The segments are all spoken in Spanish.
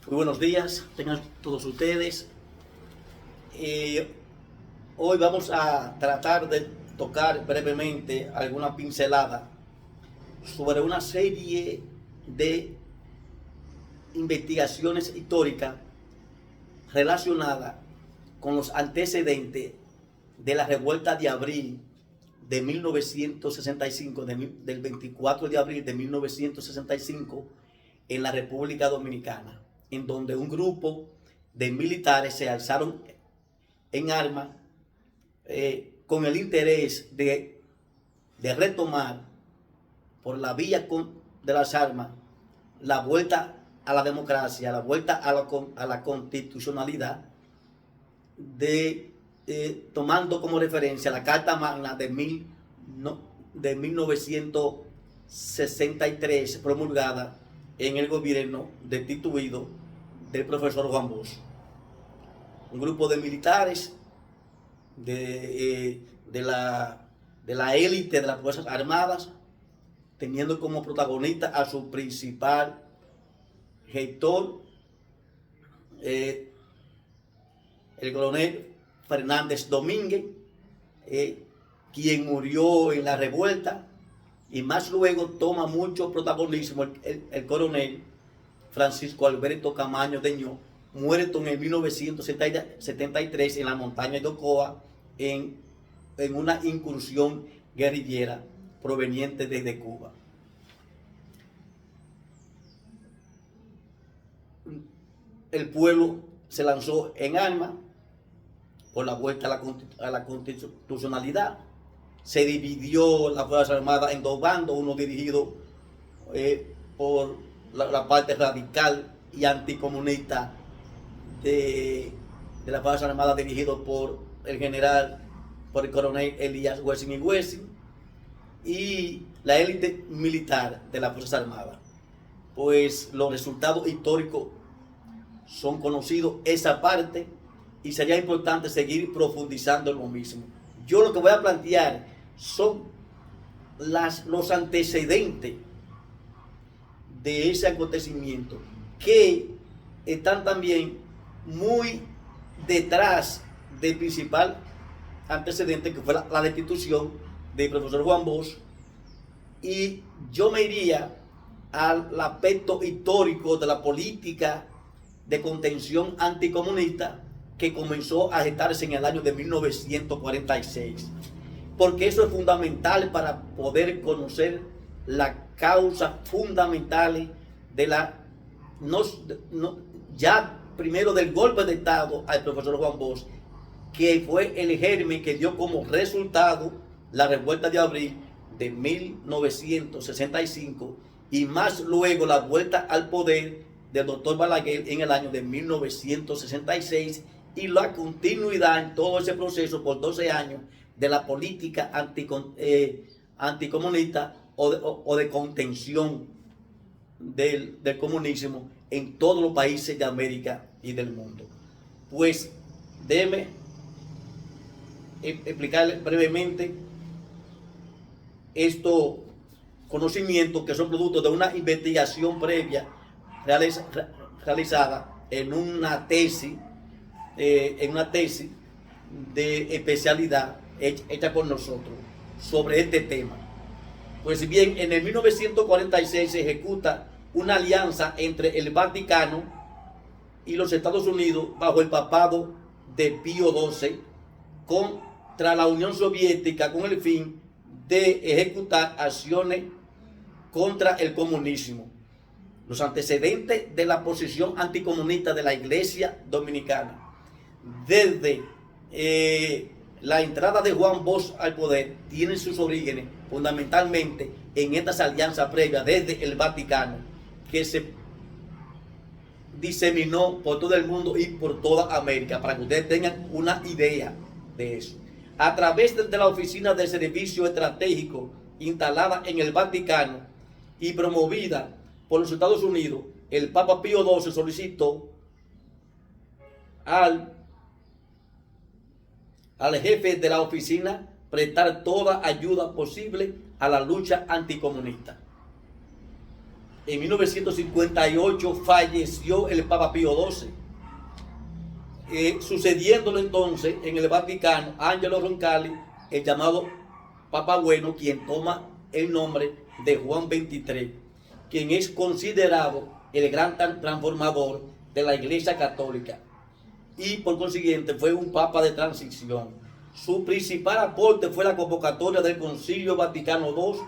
Muy buenos días, tengan todos ustedes. Hoy vamos a tratar de tocar brevemente alguna pincelada sobre una serie de investigaciones históricas relacionadas con los antecedentes de la revuelta de abril de 1965, del 24 de abril de 1965 en la República Dominicana, en donde un grupo de militares se alzaron en armas con el interés de retomar por la vía de las armas la vuelta a la democracia, la vuelta a la constitucionalidad, tomando como referencia la Carta Magna de 1963, promulgada en el gobierno destituido del profesor Juan Bosch. Un grupo de militares de la élite de las Fuerzas Armadas, teniendo como protagonista a su principal gestor, el coronel Fernández Domínguez, quien murió en la revuelta, y más luego toma mucho protagonismo el coronel Francisco Alberto Camaño Deñó, muerto en el 1973 en la montaña de Ocoa en una incursión guerrillera proveniente desde Cuba. El pueblo se lanzó en armas por la vuelta a la constitucionalidad. Se dividió la Fuerza Armada en dos bandos, uno dirigido por la parte radical y anticomunista de la Fuerza Armada, dirigido por el coronel Elías Wessing y Wessing, y la élite militar de la Fuerza Armada. Pues los resultados históricos son conocidos, esa parte, y sería importante seguir profundizando en lo mismo. Yo lo que voy a plantear son los antecedentes de ese acontecimiento, que están también muy detrás del principal antecedente, que fue la destitución del profesor Juan Bosch. Y yo me iría al aspecto histórico de la política de contención anticomunista que comenzó a gestarse en el año de 1946, porque eso es fundamental para poder conocer las causas fundamentales de ya primero del golpe de Estado al profesor Juan Bosch, que fue el germen que dio como resultado la revuelta de abril de 1965, y más luego la vuelta al poder del doctor Balaguer en el año de 1966, y la continuidad en todo ese proceso por 12 años de la política anticomunista o de contención del comunismo en todos los países de América y del mundo. Pues déjeme explicarle brevemente estos conocimientos, que son producto de una investigación previa realizada en una tesis de especialidad hecha por nosotros sobre este tema. Pues bien, en el 1946 se ejecuta una alianza entre el Vaticano y los Estados Unidos bajo el papado de Pío XII contra la Unión Soviética, con el fin de ejecutar acciones contra el comunismo. Los antecedentes de la posición anticomunista de la Iglesia Dominicana desde la entrada de Juan Bosch al poder tienen sus orígenes fundamentalmente en estas alianzas previas desde el Vaticano, que se diseminó por todo el mundo y por toda América, para que ustedes tengan una idea de eso. A través de la Oficina de Servicio Estratégico instalada en el Vaticano y promovida por los Estados Unidos, el Papa Pío XII solicitó al jefe de la oficina prestar toda ayuda posible a la lucha anticomunista. en 1958 falleció el Papa Pío XII. Sucediéndolo entonces en el Vaticano, Angelo Roncalli, el llamado Papa Bueno, quien toma el nombre de Juan XXIII, quien es considerado el gran transformador de la Iglesia Católica y por consiguiente fue un papa de transición. Su principal aporte fue la convocatoria del Concilio Vaticano II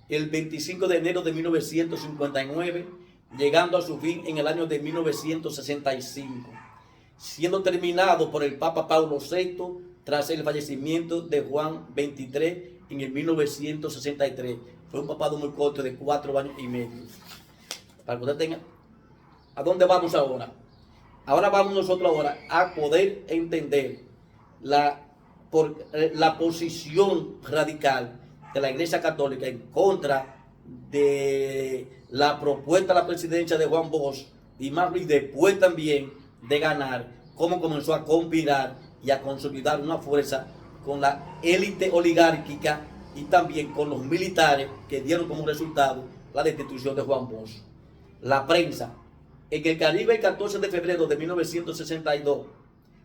el 25 de enero de 1959, llegando a su fin en el año de 1965, siendo terminado por el Papa Pablo VI tras el fallecimiento de Juan XXIII en el 1963. Fue un papado muy corto de 4 años y medio. Para que usted tenga, ¿a dónde vamos ahora? Ahora vamos nosotros a poder entender la posición radical de la Iglesia Católica en contra de la propuesta de la presidencia de Juan Bosch y después también de ganar, cómo comenzó a conspirar y a consolidar una fuerza con la élite oligárquica y también con los militares que dieron como resultado la destitución de Juan Bosch. La prensa. En el Caribe, el 14 de febrero de 1962,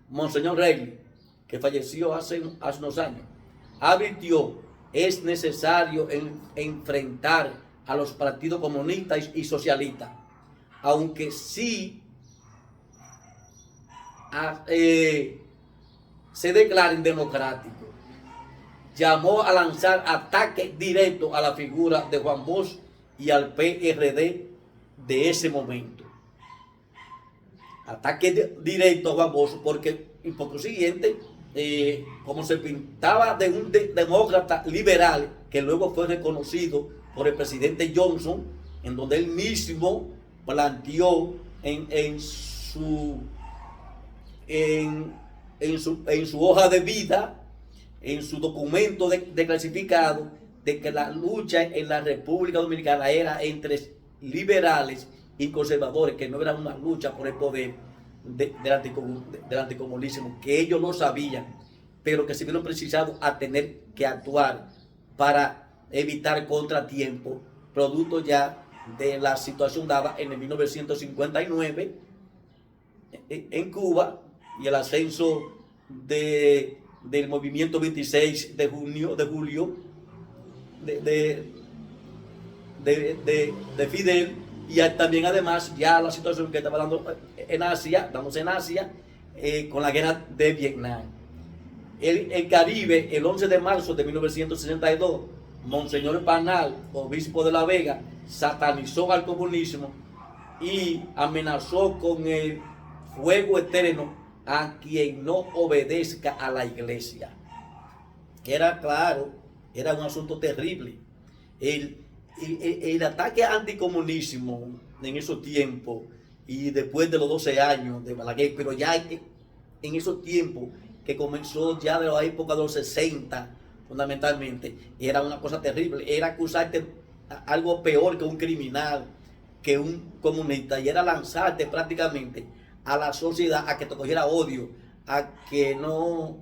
Monseñor Reilly, que falleció hace unos años, advirtió: es necesario enfrentar a los partidos comunistas y socialistas, aunque sí se declaren democráticos. Llamó a lanzar ataques directos a la figura de Juan Bosch y al PRD de ese momento. Ataque directo a Juan Bosch porque, y por consiguiente, como se pintaba de un demócrata liberal, que luego fue reconocido por el presidente Johnson, en donde él mismo planteó en su hoja de vida, en su documento de clasificado, de que la lucha en la República Dominicana era entre liberales y conservadores, que no era una lucha por el poder del anticomunismo, que ellos lo sabían, pero que se vieron precisados a tener que actuar para evitar contratiempos, producto ya de la situación dada en el 1959 en Cuba y el ascenso del movimiento 26 de julio de Fidel, y también además ya la situación que estaba dándose en Asia, con la guerra de Vietnam. El Caribe, el 11 de marzo de 1962, Monseñor Panal, obispo de La Vega, satanizó al comunismo y amenazó con el fuego eterno a quien no obedezca a la iglesia. Era claro, era un asunto terrible. El ataque anticomunismo en esos tiempos y después de los 12 años de Balaguer, pero ya en esos tiempos que comenzó ya de la época de los 60 fundamentalmente, era una cosa terrible. Era acusarte algo peor que un criminal, que un comunista, y era lanzarte prácticamente a la sociedad a que te cogiera odio, a que no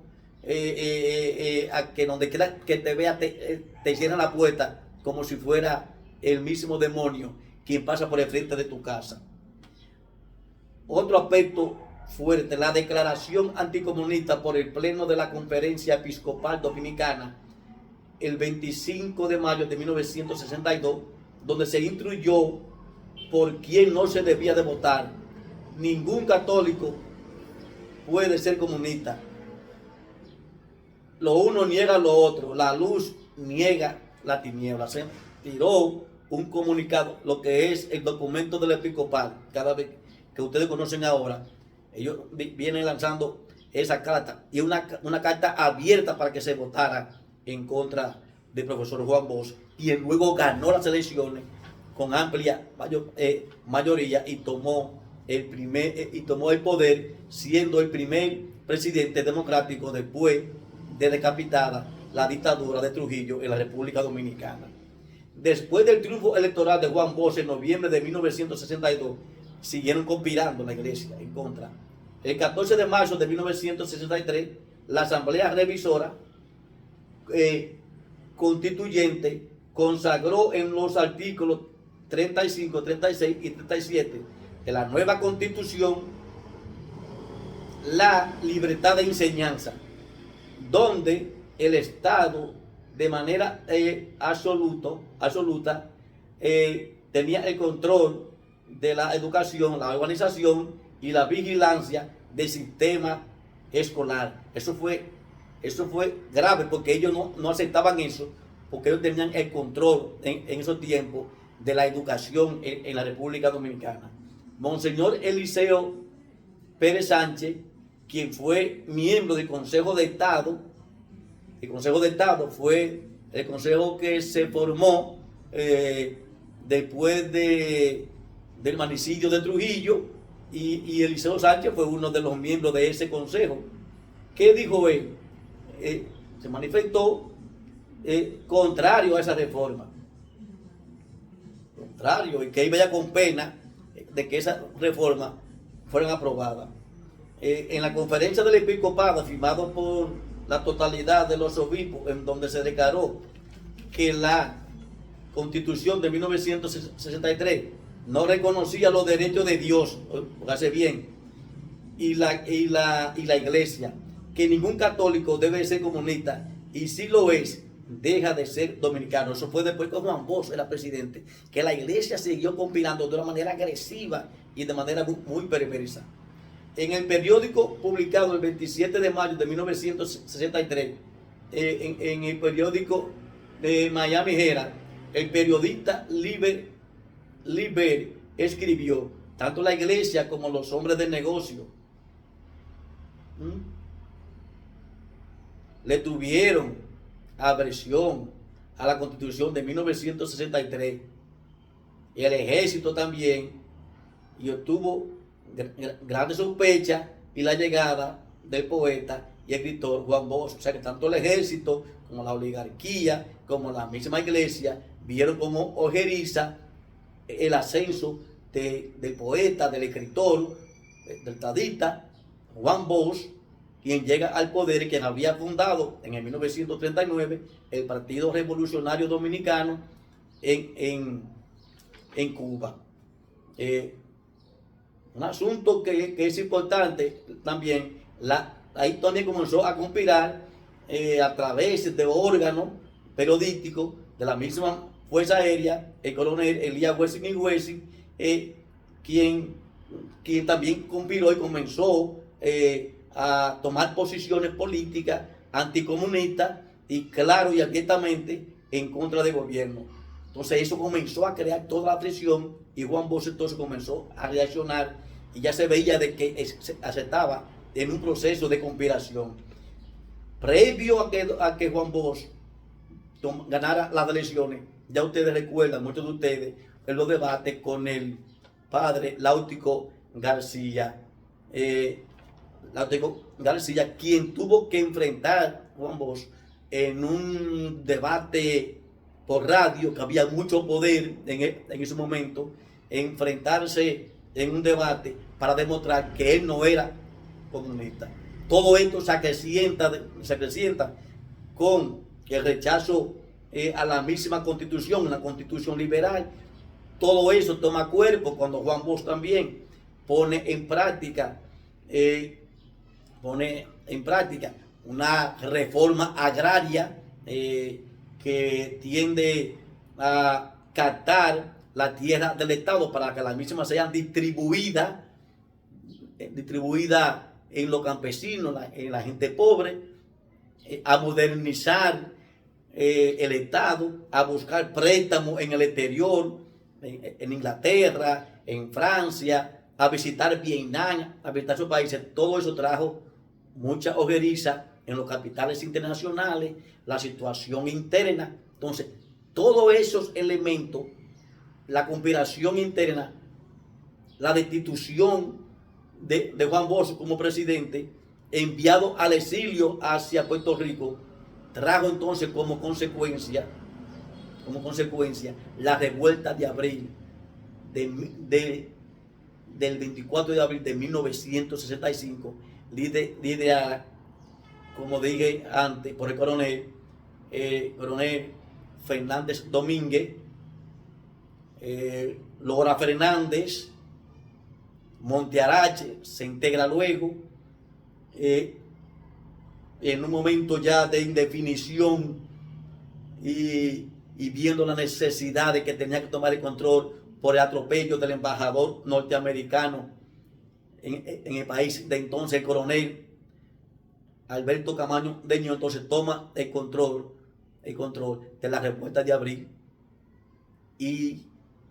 a que donde quiera que te vea te cierran la puerta como si fuera el mismo demonio quien pasa por el frente de tu casa. Otro aspecto fuerte, la declaración anticomunista por el Pleno de la Conferencia Episcopal Dominicana el 25 de mayo de 1962, donde se instruyó por quién no se debía de votar. Ningún católico puede ser comunista. Lo uno niega lo otro, la luz niega la tiniebla. Se tiró un comunicado, lo que es el documento del episcopal, cada vez que ustedes conocen ahora, ellos vienen lanzando esa carta, y una carta abierta para que se votara en contra del profesor Juan Bosch, quien luego ganó las elecciones con amplia mayoría y tomó el poder, siendo el primer presidente democrático después de decapitada la dictadura de Trujillo en la República Dominicana. Después del triunfo electoral de Juan Bosch en noviembre de 1962, siguieron conspirando la iglesia en contra. El 14 de marzo de 1963, la Asamblea Revisora Constituyente consagró en los artículos 35, 36 y 37 de la nueva Constitución la libertad de enseñanza, donde el Estado de manera absoluta tenía el control de la educación, la organización y la vigilancia del sistema escolar. Eso fue grave, porque ellos no aceptaban eso, porque ellos tenían el control en esos tiempos de la educación en la República Dominicana. Monseñor Eliseo Pérez Sánchez, quien fue miembro del Consejo de Estado, el Consejo de Estado fue el consejo que se formó después del manicidio de Trujillo, y Eliseo Sánchez fue uno de los miembros de ese consejo. ¿Qué dijo él? Se manifestó contrario a esa reforma, contrario, y que iba ya con pena de que esa reforma fueran aprobadas. En la conferencia del episcopado, firmado por la totalidad de los obispos, en donde se declaró que la Constitución de 1963 no reconocía los derechos de Dios, hace bien, y la Iglesia, que ningún católico debe ser comunista, y si lo es, deja de ser dominicano. Eso fue después que Juan Bosch era presidente, que la Iglesia siguió conspirando de una manera agresiva y de manera muy perversa. En el periódico publicado el 27 de mayo de 1963, en el periódico de Miami Herald, el periodista Liber escribió: tanto la Iglesia como los hombres de negocio le tuvieron aversión a la Constitución de 1963, y el ejército también, y obtuvo grandes sospechas y la llegada del poeta y escritor Juan Bosch. O sea que tanto el ejército como la oligarquía como la misma Iglesia vieron como ojeriza el ascenso del poeta, del escritor, del estadista Juan Bosch, quien llega al poder y quien había fundado en el 1939 el Partido Revolucionario Dominicano en Cuba. Un asunto que es importante también, ahí también comenzó a conspirar a través de órganos periodísticos de la misma Fuerza Aérea, el coronel Elías Wessing y Wessing, quien también conspiró y comenzó a tomar posiciones políticas anticomunistas y claro y abiertamente en contra del gobierno. Entonces eso comenzó a crear toda la presión, y Juan Bosch entonces comenzó a reaccionar, y ya se veía de que se estaba en un proceso de conspiración. Previo a que Juan Bosch ganara las elecciones, ya ustedes recuerdan, muchos de ustedes, en los debates con el padre Láutico García, quien tuvo que enfrentar a Juan Bosch en un debate por radio, que había mucho poder en ese momento, enfrentarse en un debate para demostrar que él no era comunista. Todo esto se acrecienta con el rechazo a la misma Constitución, una Constitución liberal. Todo eso toma cuerpo cuando Juan Bosch también pone en práctica una reforma agraria que tiende a captar la tierra del Estado para que las mismas sean distribuidas en los campesinos, en la gente pobre, a modernizar el Estado, a buscar préstamos en el exterior, en Inglaterra, en Francia, a visitar Vietnam, a visitar esos países. Todo eso trajo mucha ojeriza en los capitales internacionales, la situación interna. Entonces, todos esos elementos, la conspiración interna, la destitución de Juan Bosch como presidente, enviado al exilio hacia Puerto Rico, trajo entonces como consecuencia la revuelta de abril del 24 de abril de 1965, liderada, como dije antes, por el coronel Fernández Domínguez, Lora Fernández, Montearache se integra luego, en un momento ya de indefinición y viendo la necesidad de que tenía que tomar el control por el atropello del embajador norteamericano en el país de entonces, el coronel Alberto Camaño Deño, entonces toma el control de la revuelta de abril, y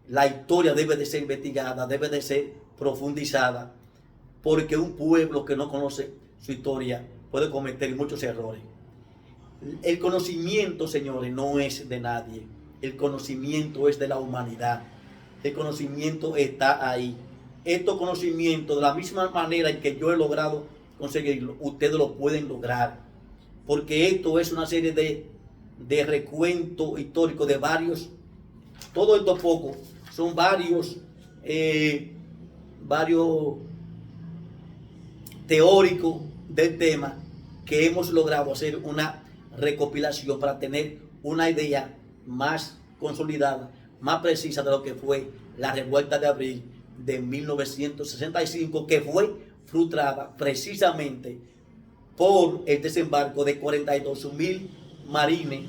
la historia debe de ser investigada, debe de ser profundizada, porque un pueblo que no conoce su historia puede cometer muchos errores. El conocimiento, señores, no es de nadie. El conocimiento es de la humanidad. El conocimiento está ahí. Estos conocimientos, de la misma manera en que yo he logrado conseguirlo, ustedes lo pueden lograr. Porque esto es una serie de recuentos históricos de varios, todo esto poco, son varios teóricos del tema que hemos logrado hacer una recopilación para tener una idea más consolidada, más precisa de lo que fue la revuelta de abril de 1965, que fue frustrada precisamente por el desembarco de 42,000 marines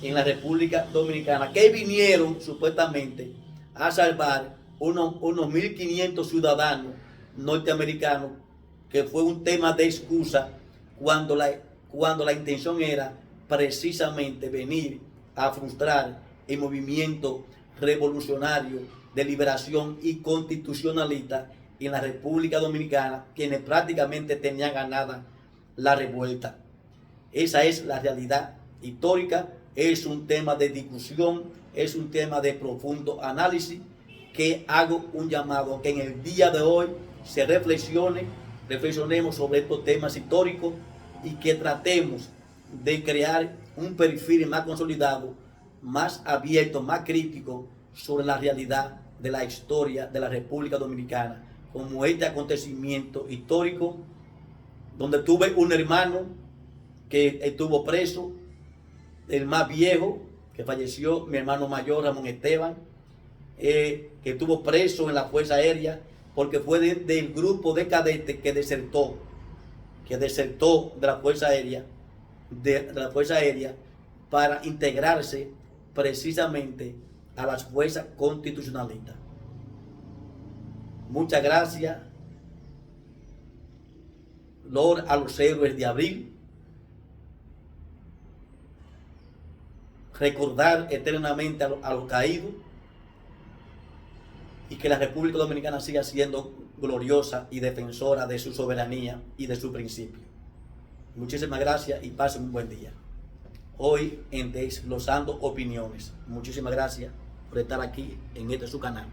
en la República Dominicana, que vinieron supuestamente a salvar unos 1.500 ciudadanos norteamericanos, que fue un tema de excusa cuando la intención era precisamente venir a frustrar el movimiento revolucionario de liberación y constitucionalista en la República Dominicana, quienes prácticamente tenían ganada la revuelta. Esa es la realidad histórica, es un tema de discusión, es un tema de profundo análisis, que hago un llamado que en el día de hoy se reflexionemos sobre estos temas históricos y que tratemos de crear un perfil más consolidado, más abierto, más crítico sobre la realidad de la historia de la República Dominicana, como este acontecimiento histórico donde tuve un hermano que estuvo preso, el más viejo que falleció, mi hermano mayor Ramón Esteban, que estuvo preso en la Fuerza Aérea porque fue del grupo de cadetes que desertó de la Fuerza Aérea, para integrarse precisamente a las fuerzas constitucionalistas. Muchas gracias, Lord, a los héroes de abril. Recordar eternamente a los caídos, y que la República Dominicana siga siendo gloriosa y defensora de su soberanía y de su principio. Muchísimas gracias y pasen un buen día. Hoy en Desglosando Opiniones. Muchísimas gracias por estar aquí en este su canal.